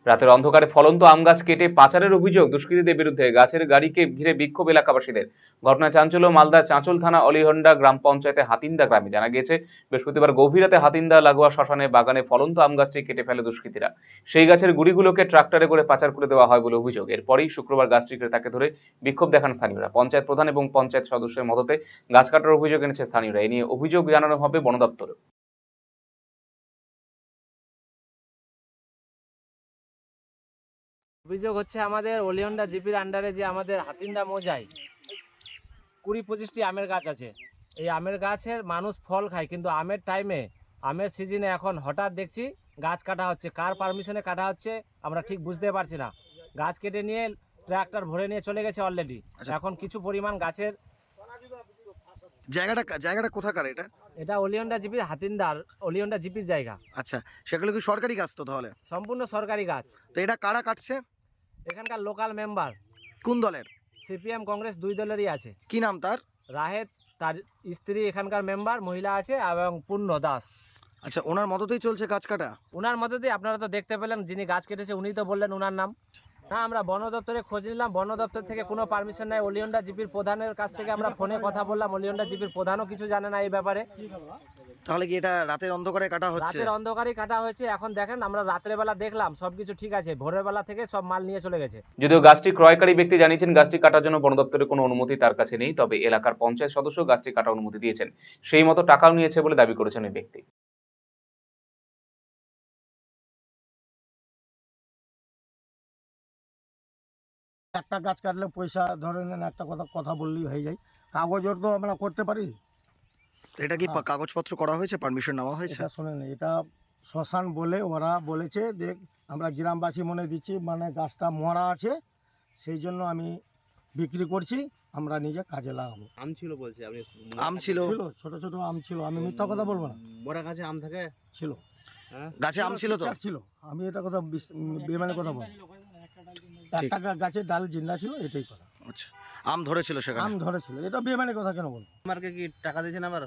রাতের অন্ধকারে ফলন্ত আম গাছ কেটে পাচারের অভিযোগ দুষ্কৃতীদের বিরুদ্ধে। গাছের গাড়িকে ঘিরে বিক্ষোভ এলাকাবাসীদের। ঘটনায় চাঞ্চল্য মালদার চাঁচল থানা অলিহন্ডা গ্রাম পঞ্চায়েতে হাতিন্দা গ্রামে। জানা গিয়েছে, বৃহস্পতিবার গভীর রাতে হাতিন্দা লাগোয়া শ্মশানের বাগানে ফলন্ত আম গাছটি কেটে ফেলে দুষ্কৃতীরা। সেই গাছের গুড়িগুলোকে ট্রাক্টরে করে পাচার করে দেওয়া হয় বলে অভিযোগ। এরপরই শুক্রবার গাছটি ক্রেতাকে ধরে বিক্ষোভ দেখান স্থানীয়রা। পঞ্চায়েত প্রধান এবং পঞ্চায়েত সদস্যের মদতে গাছ কাটার অভিযোগ এনেছে স্থানীয়রা। এ নিয়ে অভিযোগ জানানো হবে বন দপ্তরে। অভিযোগ হচ্ছে আমাদের অলিহন্ডা জিপির আন্ডারে যে আমাদের হাতিন্দা মৌজায় 20-25টি আমের গাছ আছে। এই আমের গাছের মানুষ ফল খায়, কিন্তু আমের টাইমে আমের সিজনে এখন হঠাৎ দেখছি গাছ কাটা হচ্ছে। কার পারমিশনে কাটা হচ্ছে আমরা ঠিক বুঝতে পারছি না। গাছ কেটে নিয়ে ট্রাক্টর ভরে নিয়ে চলে গেছে অলরেডি। এখন কিছু পরিমাণ গাছের জায়গাটা কোথাকার এটা? এটা অলিহন্ডা জিপির হাতিন্দার অলিহন্ডা জিপির জায়গা। আচ্ছা, সেগুলো কি সরকারি গাছ? তো তাহলে সম্পূর্ণ সরকারি গাছ। তো এটা কারা কাটছে? এখানকার লোকাল মেম্বার। কোন দলের? সিপিএম কংগ্রেস দুই দলেরই আছে। কি নাম তার? রাহেত, তার স্ত্রী এখানকার মেম্বার মহিলা আছে, এবং পূর্ণ দাস। আচ্ছা, ওনার মততেই চলছে গাছ কাটা? ওনার মধ্যে আপনারা তো দেখতে পেলেন, যিনি গাছ কেটেছে উনি তো বললেন ওনার নাম। না, আমরা বন দপ্তরে খোঁজ নিলাম, বন দপ্তর থেকে কোনো পারমিশন নাই। অলিহন্ডা জিপির প্রধানের কাছ থেকে আমরা ফোনে কথা বললাম, অলিহন্ডা জিপির প্রধানও কিছু জানে না এই ব্যাপারে। তাহলে কি এটা রাতের অন্ধকারে কাটা হচ্ছে? রাতের অন্ধকারেই কাটা হয়েছে। এখন দেখেন, আমরা রাতের বেলা দেখলাম সবকিছু ঠিক আছে, ভোরের বেলা থেকে সব মাল নিয়ে চলে গেছে। যদিও গাছটি ক্রয়কারী ব্যক্তি জানিয়েছেন গাছটি কাটার জন্য বন দপ্তরের কোনো অনুমতি তার কাছে নেই, তবে এলাকার পঞ্চায়েত সদস্য গাছটি কাটার অনুমতি দিয়েছেন। সেই মতো টাকাও নিয়েছে বলে দাবি করেছেন ওই ব্যক্তি। একটা গাছ কাটলে পয়সা ধরে নেন, একটা কথা বললেই হয়ে যায়। কাগজের তো আমরা করতে পারি। এটা কি কাগজপত্র করা হয়েছে? পারমিশন নেওয়া হয়েছে? এটা শোনেন, এটা শ্মশান বলে ওরা বলেছে যে আমরা গ্রামবাসী মনে দিচ্ছি, মানে গাছটা মরা আছে, সেই জন্য আমি বিক্রি করছি, আমরা নিজে কাজে লাগাবো। আম ছিল বলছে আপনি? আম ছিল, ছোট ছোট আম ছিল, আমি মিথ্যা কথা বলবো না। মরা গাছে আম থাকে? ছিল, গাছে আম ছিল তো? ছিল, আমি এটা কথা বেমানে কথা বলবো। একটা গাছের ডাল জিন্দা ছিল, এটাই কথা। আচ্ছা, আম ধরেছিল সেখানে? আম ধরেছিল, এটা বেমানে কথা কেন বলবো? মেম্বারকে কি টাকা দিয়েছেন আবার?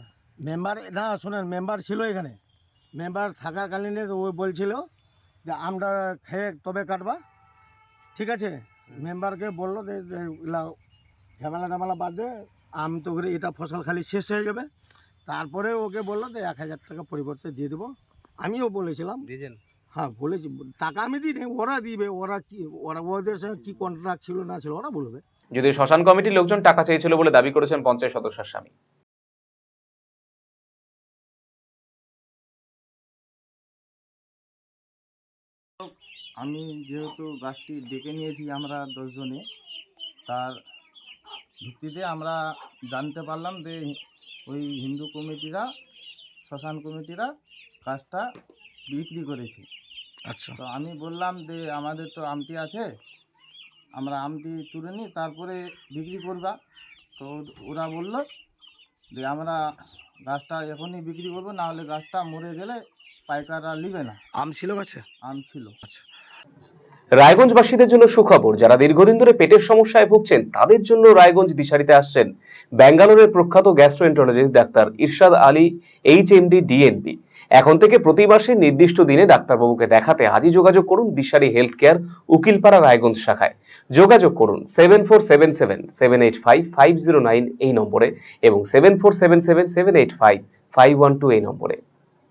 মেম্বার না, শোনেন, মেম্বার ছিল এখানে। মেম্বার থাকাকালীন ওই বলছিল যে আমরা খেয়ে তবে কাটবা, ঠিক আছে। মেম্বারকে বললো যে ঝামেলা টামেলা বাদ দে, আম তো করে এটা ফসল খালি শেষ হয়ে যাবে। তারপরে ওকে বললো যে 1000 টাকা পরিবর্তে দিয়ে দেবো। আমিও বলেছিলাম, দিয়েছেন? হ্যাঁ বলেছি, টাকা আমি দিই, ওরা দিবে। ওরা ওদের সঙ্গে কী কন্ট্রাক্ট ছিল না ছিল ওরা বলবে। যদিও শ্মশান কমিটির লোকজন টাকা চেয়েছিল বলে দাবি করেছেন পঞ্চায়েত সদস্যের স্বামী। আমি যেহেতু গাছটি ডেকে নিয়েছি আমরা 10 জনে, তার ভিত্তিতে আমরা জানতে পারলাম যে ওই হিন্দু কমিটিরা, শ্মশান কমিটিরা গাছটা বিক্রি করেছে। আচ্ছা, তো আমি বললাম যে আমাদের তো আমটি আছে, আমরা আমটি তুলে নিই, তারপরে বিক্রি করবা। তো ওরা বলল যে আমরা গাছটা এখনই বিক্রি করবো, না হলে গাছটা মরে গেলে পাইকাররা নেবে না। আম ছিল গাছে? আম ছিল। আচ্ছা, রায়গঞ্জবাসীদের জন্য সুখবর। যারা দীর্ঘদিন ধরে পেটের সমস্যায় ভুগছেন তাদের জন্য রায়গঞ্জ দিশারিতে আসছেন ব্যাঙ্গালোরের প্রখ্যাত গ্যাস্ট্রোএন্টারোলজিস্ট ডাক্তার ইরশাদ আলী, এইচএমডি, ডিএনবি। এখন থেকে প্রতি মাসে নির্দিষ্ট দিনে ডাক্তারবাবুকে দেখাতে আজই যোগাযোগ করুন দিশারি হেলথ কেয়ার, উকিলপাড়া, রায়গঞ্জ শাখায়। যোগাযোগ করুন 7477785509 এই নম্বরে এবং 7477785512 এই নম্বরে।